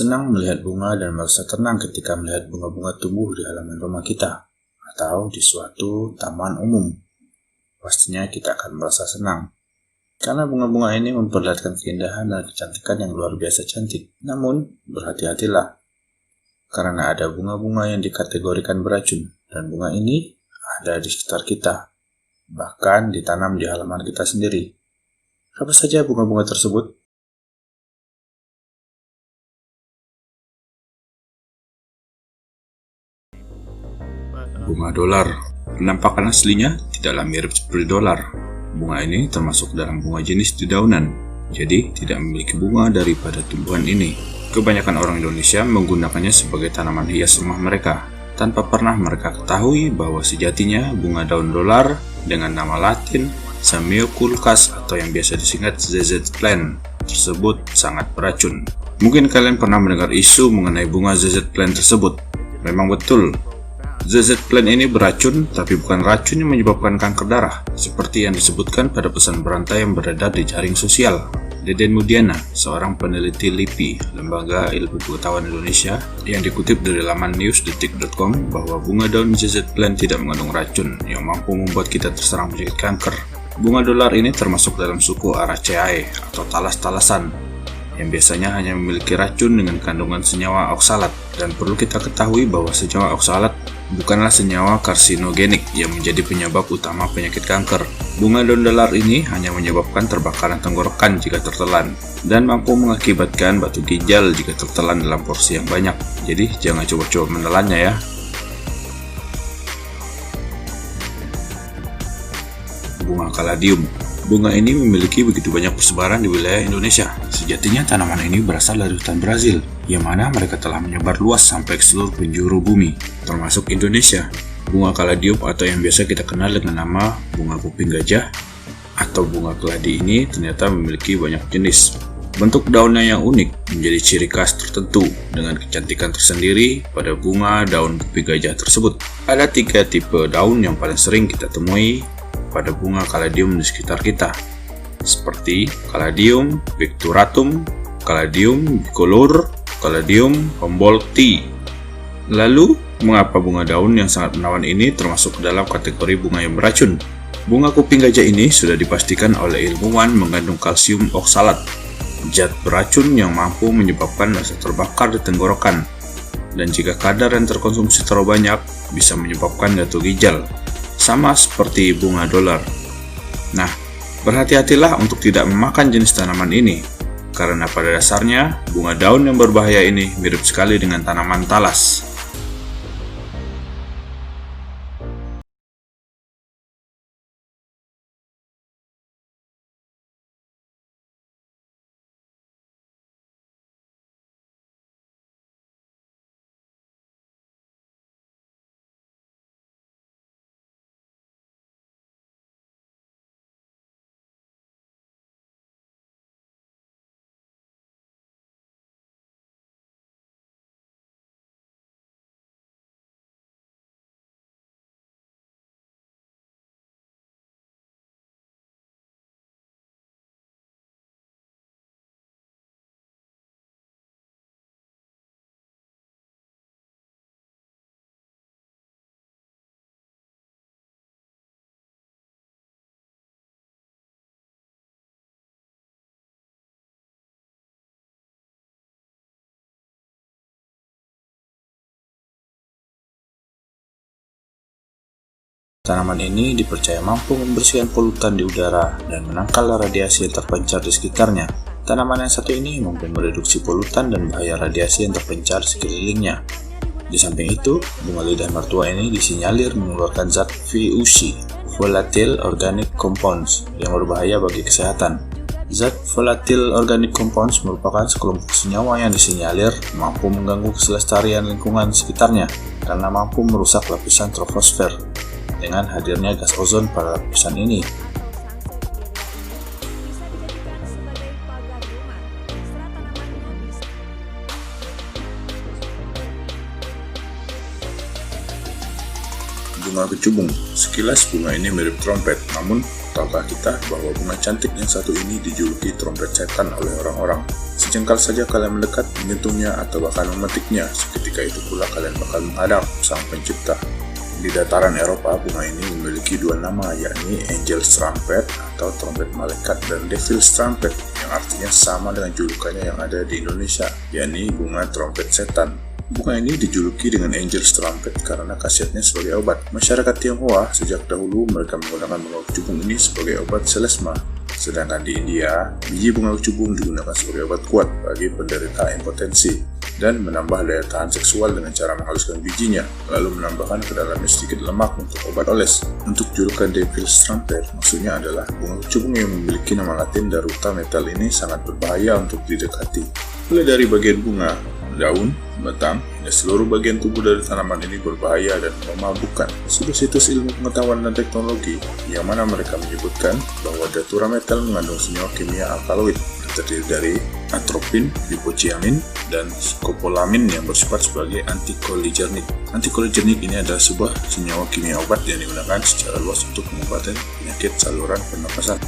senang melihat bunga dan merasa tenang ketika melihat bunga-bunga tumbuh di halaman rumah kita atau di suatu taman umum. Pastinya kita akan merasa senang karena bunga-bunga ini memperlihatkan keindahan dan kecantikan yang luar biasa cantik. Namun, berhati-hatilah karena ada bunga-bunga yang dikategorikan beracun dan bunga ini ada di sekitar kita, bahkan ditanam di halaman kita sendiri. Apa saja bunga-bunga tersebut? Bunga dolar. Penampakan aslinya tidaklah mirip seperti dolar. Bunga ini termasuk dalam bunga jenis dedaunan, jadi tidak memiliki bunga daripada tumbuhan ini. Kebanyakan orang Indonesia menggunakannya sebagai tanaman hias rumah mereka, tanpa pernah mereka ketahui bahwa sejatinya bunga daun dolar dengan nama latin Samioculcas atau yang biasa disingkat ZZ plant tersebut sangat beracun. Mungkin kalian pernah mendengar isu mengenai bunga ZZ plant tersebut. Memang betul, ZZ plant ini beracun, tapi bukan racun yang menyebabkan kanker darah, seperti yang disebutkan pada pesan berantai yang beredar di jaring sosial. Deden Mudiana, seorang peneliti LIPI, Lembaga Ilmu Pengetahuan Indonesia, yang dikutip dari laman newsdetik.com bahwa bunga daun ZZ plant tidak mengandung racun yang mampu membuat kita terserang penyakit kanker. Bunga dolar ini termasuk dalam suku Araceae atau talas-talasan, yang biasanya hanya memiliki racun dengan kandungan senyawa oksalat, dan perlu kita ketahui bahwa senyawa oksalat bukanlah senyawa karsinogenik yang menjadi penyebab utama penyakit kanker. Bunga daun dolar ini hanya menyebabkan terbakaran tenggorokan jika tertelan, dan mampu mengakibatkan batu ginjal jika tertelan dalam porsi yang banyak. Jadi jangan coba-coba menelannya ya. Bunga kaladium. Bunga ini memiliki begitu banyak persebaran di wilayah Indonesia. Sejatinya tanaman ini berasal dari hutan Brazil, yang mana mereka telah menyebar luas sampai ke seluruh penjuru bumi, termasuk Indonesia. Bunga kaladium atau yang biasa kita kenal dengan nama bunga kuping gajah atau bunga keladi ini ternyata memiliki banyak jenis. Bentuk daunnya yang unik menjadi ciri khas tertentu dengan kecantikan tersendiri pada bunga daun kuping gajah tersebut. Ada 3 tipe daun yang paling sering kita temui pada bunga kaladium di sekitar kita, seperti Caladium picturatum, Caladium bicolor, Caladium humboldti. Lalu, mengapa bunga daun yang sangat menawan ini termasuk dalam kategori bunga yang beracun? Bunga kuping gajah ini sudah dipastikan oleh ilmuwan mengandung kalsium oksalat, zat beracun yang mampu menyebabkan rasa terbakar di tenggorokan, dan jika kadar yang terkonsumsi terlalu banyak, bisa menyebabkan batu ginjal, sama seperti bunga dolar. Nah, berhati-hatilah untuk tidak memakan jenis tanaman ini, karena pada dasarnya bunga daun yang berbahaya ini mirip sekali dengan tanaman talas. Tanaman ini dipercaya mampu membersihkan polutan di udara dan menangkal radiasi yang terpencar di sekitarnya. Tanaman yang satu ini mampu mereduksi polutan dan bahaya radiasi yang terpencar sekelilingnya. Di samping itu, bunga lidah mertua ini disinyalir mengeluarkan zat VOC, Volatile Organic Compounds, yang berbahaya bagi kesehatan. Zat Volatile Organic Compounds merupakan sekelompok senyawa yang disinyalir mampu mengganggu kelestarian lingkungan sekitarnya karena mampu merusak lapisan troposfer dengan hadirnya gas ozon pada lapisan ini. Bunga kecubung. Sekilas bunga ini mirip trompet, namun Tahukah kita bahwa bunga cantik yang satu ini dijuluki trompet setan oleh orang-orang? Sejengkal saja kalian mendekat, menyentuhnya, atau bahkan memetiknya, seketika itu pula kalian bakal menghadap Sang Pencipta. Di dataran Eropa, bunga ini memiliki dua nama, yakni Angel's Trumpet atau trompet malaikat dan Devil's Trumpet, yang artinya sama dengan julukannya yang ada di Indonesia, yakni bunga trompet setan. Bunga ini dijuluki dengan Angel's Trumpet karena khasiatnya sebagai obat. Masyarakat Tionghoa sejak dahulu mereka menggunakan bunga ucubung ini sebagai obat selesma. Sedangkan di India, biji bunga ucubung digunakan sebagai obat kuat bagi penderita impotensi dan menambah daya tahan seksual dengan cara menghaluskan bijinya, lalu menambahkan ke dalamnya sedikit lemak untuk obat oles. Untuk julukan Devil's Trumpet, maksudnya adalah bunga ucubung yang memiliki nama latin Daruta metal ini sangat berbahaya untuk didekati. Mulai dari bagian bunga, daun, batang, dan seluruh bagian tubuh dari tanaman ini berbahaya dan memabukkan. Situs-situs ilmu pengetahuan dan teknologi yang mana mereka menyebutkan bahwa Datura metal mengandung senyawa kimia alkaloid yang terdiri dari atropin, lipociamin, dan scopolamin yang bersifat sebagai antikoligernik. Antikoligernik ini adalah sebuah senyawa kimia obat yang digunakan secara luas untuk pengobatan penyakit saluran pernapasan.